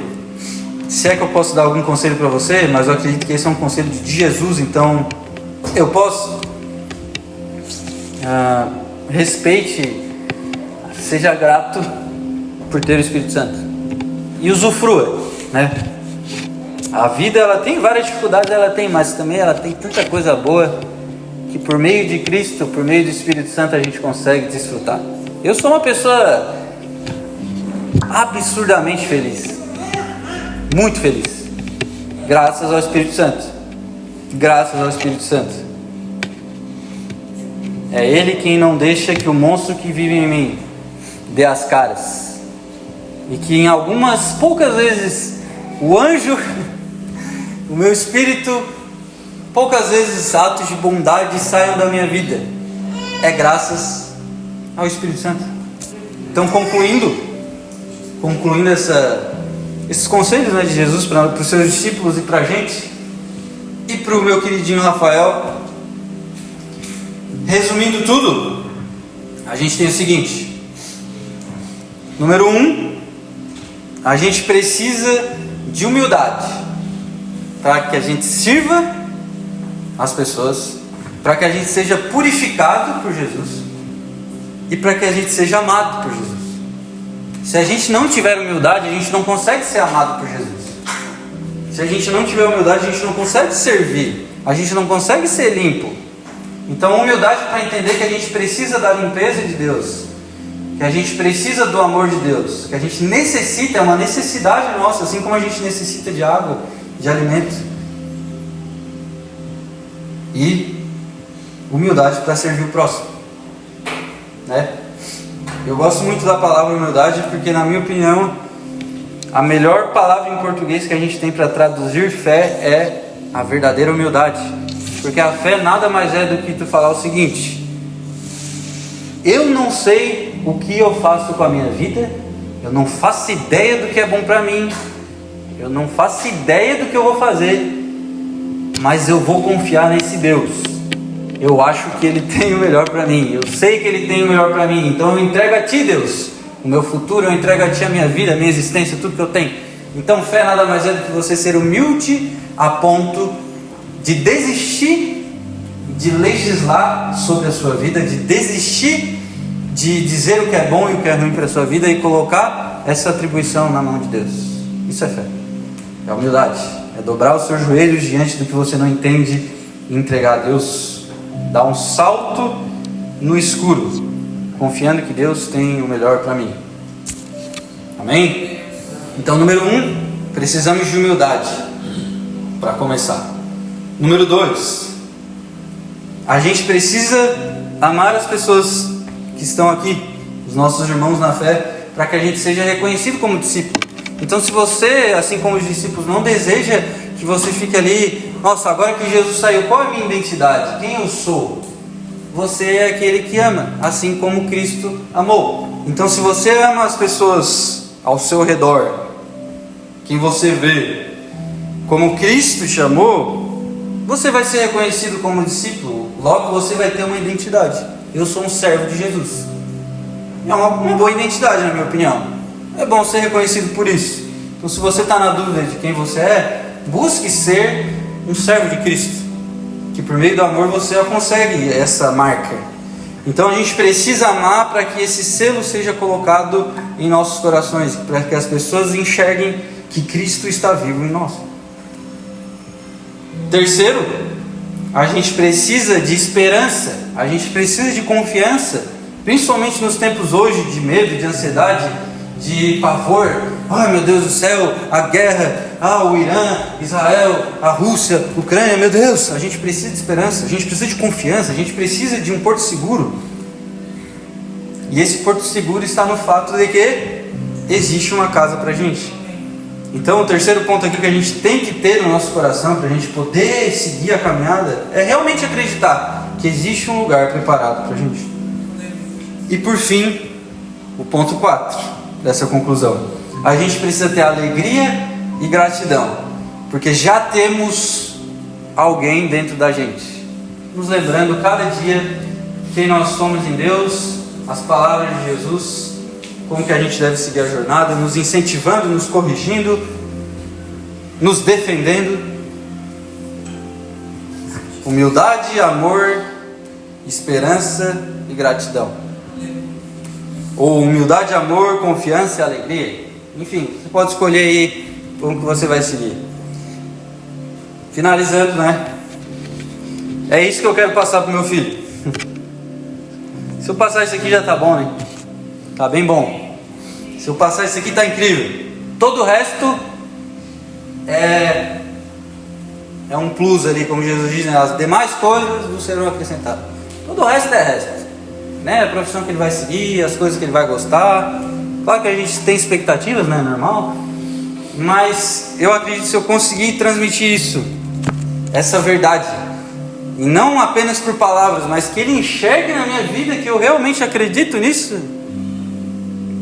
se é que eu posso dar algum conselho para você, mas eu acredito que esse é um conselho de Jesus, então eu posso. Respeite, seja grato por ter o Espírito Santo e usufrua, né? A vida, ela tem várias dificuldades, ela tem, mas também ela tem tanta coisa boa que por meio de Cristo, por meio do Espírito Santo, a gente consegue desfrutar. Eu sou uma pessoa absurdamente feliz, muito feliz, graças ao Espírito Santo. Graças ao Espírito Santo. É Ele quem não deixa que o monstro que vive em mim dê as caras, e que em algumas poucas vezes o anjo, o meu espírito, poucas vezes atos de bondade saiam da minha vida. É graças ao Espírito Santo. Então, concluindo esses conselhos, né, de Jesus para os seus discípulos e para a gente, e para o meu queridinho Rafael, resumindo tudo, a gente tem o seguinte: número 1, a gente precisa de humildade para que a gente sirva as pessoas, para que a gente seja purificado por Jesus e para que a gente seja amado por Jesus. Se a gente não tiver humildade, a gente não consegue ser amado por Jesus. Se a gente não tiver humildade, a gente não consegue servir, a gente não consegue ser limpo. Então, humildade para entender que a gente precisa da limpeza de Deus, que a gente precisa do amor de Deus, que a gente necessita, é uma necessidade nossa, assim como a gente necessita de água, de alimento. E humildade para servir o próximo, né? Eu gosto muito da palavra humildade porque, na minha opinião, a melhor palavra em português que a gente tem para traduzir fé é a verdadeira humildade. Porque a fé nada mais é do que tu falar o seguinte: eu não sei o que eu faço com a minha vida, eu não faço ideia do que é bom para mim, eu não faço ideia do que eu vou fazer, mas eu vou confiar nesse Deus. Eu acho que Ele tem o melhor para mim, eu sei que Ele tem o melhor para mim, então eu entrego a Ti, Deus, o meu futuro, eu entrego a Ti a minha vida, a minha existência, tudo que eu tenho. Então fé nada mais é do que você ser humilde a ponto de desistir de legislar sobre a sua vida, de desistir de dizer o que é bom e o que é ruim para a sua vida e colocar essa atribuição na mão de Deus. Isso é fé, é humildade, é dobrar os seus joelhos diante do que você não entende e entregar a Deus, dar um salto no escuro, confiando que Deus tem o melhor para mim. Amém? Então, número 1, precisamos de humildade para começar. Número 2, a gente precisa amar as pessoas que estão aqui, os nossos irmãos na fé, para que a gente seja reconhecido como discípulo. Então, se você, assim como os discípulos, não deseja que você fique ali, nossa, agora que Jesus saiu, qual é a minha identidade? Quem eu sou? Você é aquele que ama, assim como Cristo amou. Então, se você ama as pessoas ao seu redor, quem você vê, como Cristo te amou, você vai ser reconhecido como discípulo. Logo você vai ter uma identidade. Eu sou um servo de Jesus. É uma boa identidade, na minha opinião. É bom ser reconhecido por isso. Então, se você está na dúvida de quem você é, busque ser um servo de Cristo, que por meio do amor você consegue essa marca. Então a gente precisa amar para que esse selo seja colocado em nossos corações, para que as pessoas enxerguem que Cristo está vivo em nós. Terceiro, a gente precisa de esperança, a gente precisa de confiança, principalmente nos tempos hoje de medo, de ansiedade, de pavor. Ai, meu Deus do céu, a guerra, o Irã, Israel, a Rússia, a Ucrânia, meu Deus. A gente precisa de esperança, a gente precisa de confiança, a gente precisa de um porto seguro. E esse porto seguro está no fato de que existe uma casa para a gente. Então, o terceiro ponto aqui que a gente tem que ter no nosso coração para a gente poder seguir a caminhada é realmente acreditar que existe um lugar preparado para a gente. E por fim, o ponto 4 dessa conclusão: a gente precisa ter alegria e gratidão, porque já temos alguém dentro da gente, nos lembrando cada dia quem nós somos em Deus, as palavras de Jesus, como que a gente deve seguir a jornada, nos incentivando, nos corrigindo, nos defendendo. Humildade, amor, esperança e gratidão. Ou humildade, amor, confiança e alegria. Enfim, você pode escolher aí como que você vai seguir. Finalizando, né? É isso que eu quero passar para o meu filho. Se eu passar isso aqui já tá bom, né? Tá bem bom. Se eu passar isso aqui tá incrível. Todo o resto é um plus ali, como Jesus diz, né? As demais coisas não serão acrescentadas. Todo o resto é resto, né? A profissão que ele vai seguir, as coisas que ele vai gostar. Claro que a gente tem expectativas, né? Normal. Mas eu acredito que se eu conseguir transmitir isso, essa verdade, e não apenas por palavras, mas que ele enxergue na minha vida que eu realmente acredito nisso,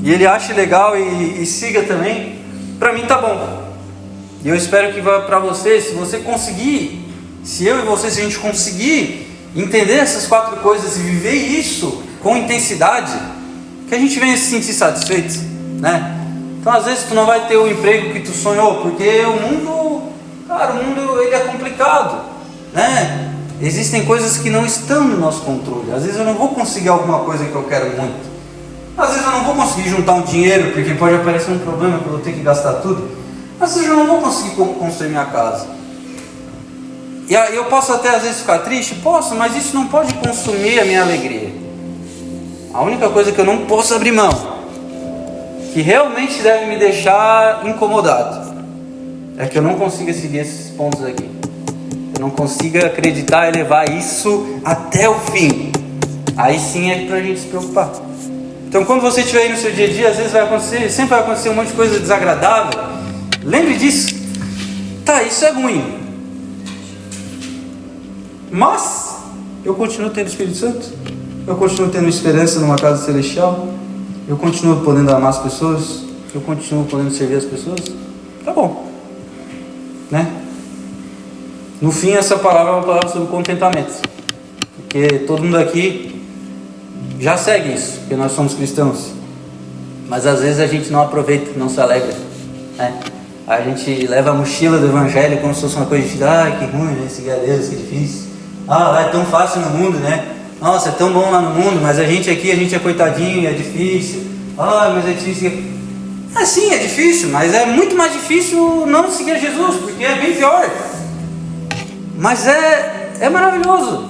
e ele ache legal e siga também, para mim tá bom. E eu espero que para você, se você conseguir, se eu e você, se a gente conseguir entender essas 4 coisas e viver isso com intensidade, que a gente venha se sentir satisfeito, né? Então às vezes tu não vai ter o emprego que tu sonhou, porque o mundo, cara, o mundo ele é complicado, né? Existem coisas que não estão no nosso controle. Às vezes eu não vou conseguir alguma coisa que eu quero muito. Às vezes eu não vou conseguir juntar um dinheiro, porque pode aparecer um problema que eu vou ter que gastar tudo. Às vezes eu não vou conseguir construir minha casa. E aí eu posso até às vezes ficar triste, posso, mas isso não pode consumir a minha alegria. A única coisa que eu não posso abrir mão, que realmente deve me deixar incomodado, é que eu não consiga seguir esses pontos aqui. Eu não consiga acreditar e levar isso até o fim. Aí sim é pra gente se preocupar. Então quando você estiver aí no seu dia a dia, às vezes vai acontecer, sempre vai acontecer um monte de coisa desagradável. Lembre disso. Tá, isso é ruim, mas eu continuo tendo Espírito Santo, eu continuo tendo esperança numa casa celestial, eu continuo podendo amar as pessoas, eu continuo podendo servir as pessoas. Tá bom, né? No fim, essa palavra é uma palavra sobre contentamento, porque todo mundo aqui já segue isso, porque nós somos cristãos, mas às vezes a gente não aproveita, não se alegra, né? A gente leva a mochila do evangelho como se fosse uma coisa de que ruim, né? Seguir a Deus, que difícil. É tão fácil no mundo, né? Nossa, é tão bom lá no mundo, mas a gente aqui, a gente é coitadinho, é difícil. Mas é difícil. Sim, é difícil, mas é muito mais difícil não seguir a Jesus, porque é bem pior. Mas é maravilhoso.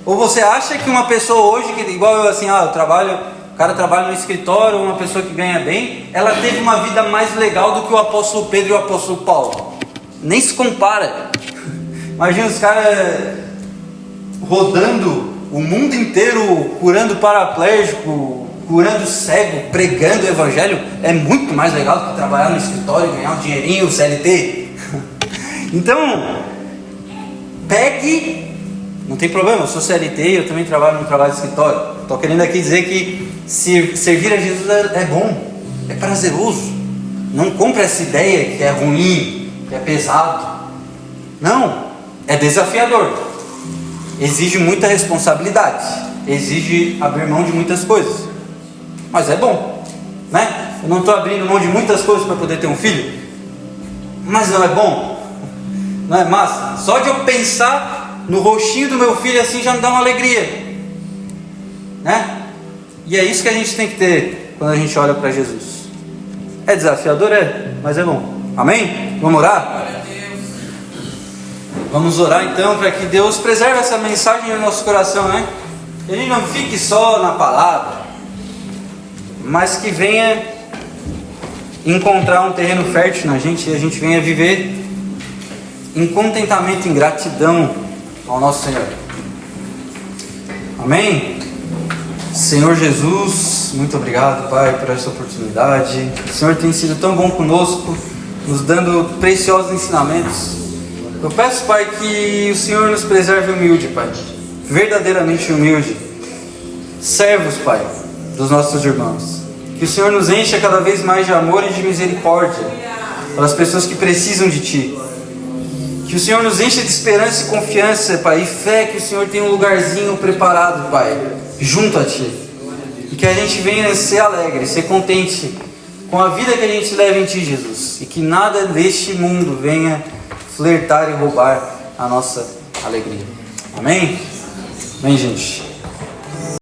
Ou você acha que uma pessoa hoje, que igual eu assim, eu trabalho, o cara trabalha no escritório, uma pessoa que ganha bem, ela teve uma vida mais legal do que o apóstolo Pedro e o apóstolo Paulo? Nem se compara. Imagina os caras rodando o mundo inteiro, curando paraplégico, curando cego, pregando o evangelho. É muito mais legal do que trabalhar no escritório, ganhar um dinheirinho, CLT. Então, pegue, não tem problema, eu sou CLT, eu também trabalho no trabalho de escritório. Estou querendo aqui dizer que servir a Jesus é bom, é prazeroso. Não compre essa ideia que é ruim, que é pesado. Não, é desafiador, exige muita responsabilidade, exige abrir mão de muitas coisas, mas é bom, né? Eu não estou abrindo mão de muitas coisas para poder ter um filho, mas não é bom? Não é massa? Só de eu pensar no rostinho do meu filho assim já me dá uma alegria, né? E é isso que a gente tem que ter quando a gente olha para Jesus. É desafiador? É, mas é bom. Amém? Vamos orar? Vamos orar então para que Deus preserve essa mensagem no nosso coração, né? Que a gente não fique só na palavra, mas que venha encontrar um terreno fértil na gente e a gente venha viver em contentamento, em gratidão ao nosso Senhor. Amém? Senhor Jesus, muito obrigado, Pai, por essa oportunidade. O Senhor tem sido tão bom conosco, nos dando preciosos ensinamentos. Eu peço, Pai, que o Senhor nos preserve humilde, Pai, verdadeiramente humilde, servos, Pai, dos nossos irmãos. Que o Senhor nos encha cada vez mais de amor e de misericórdia para as pessoas que precisam de Ti. Que o Senhor nos encha de esperança e confiança, Pai, e fé que o Senhor tem um lugarzinho preparado, Pai, junto a Ti. E que a gente venha ser alegre, ser contente com a vida que a gente leva em Ti, Jesus. E que nada deste mundo venha flertar e roubar a nossa alegria. Amém? Amém, gente?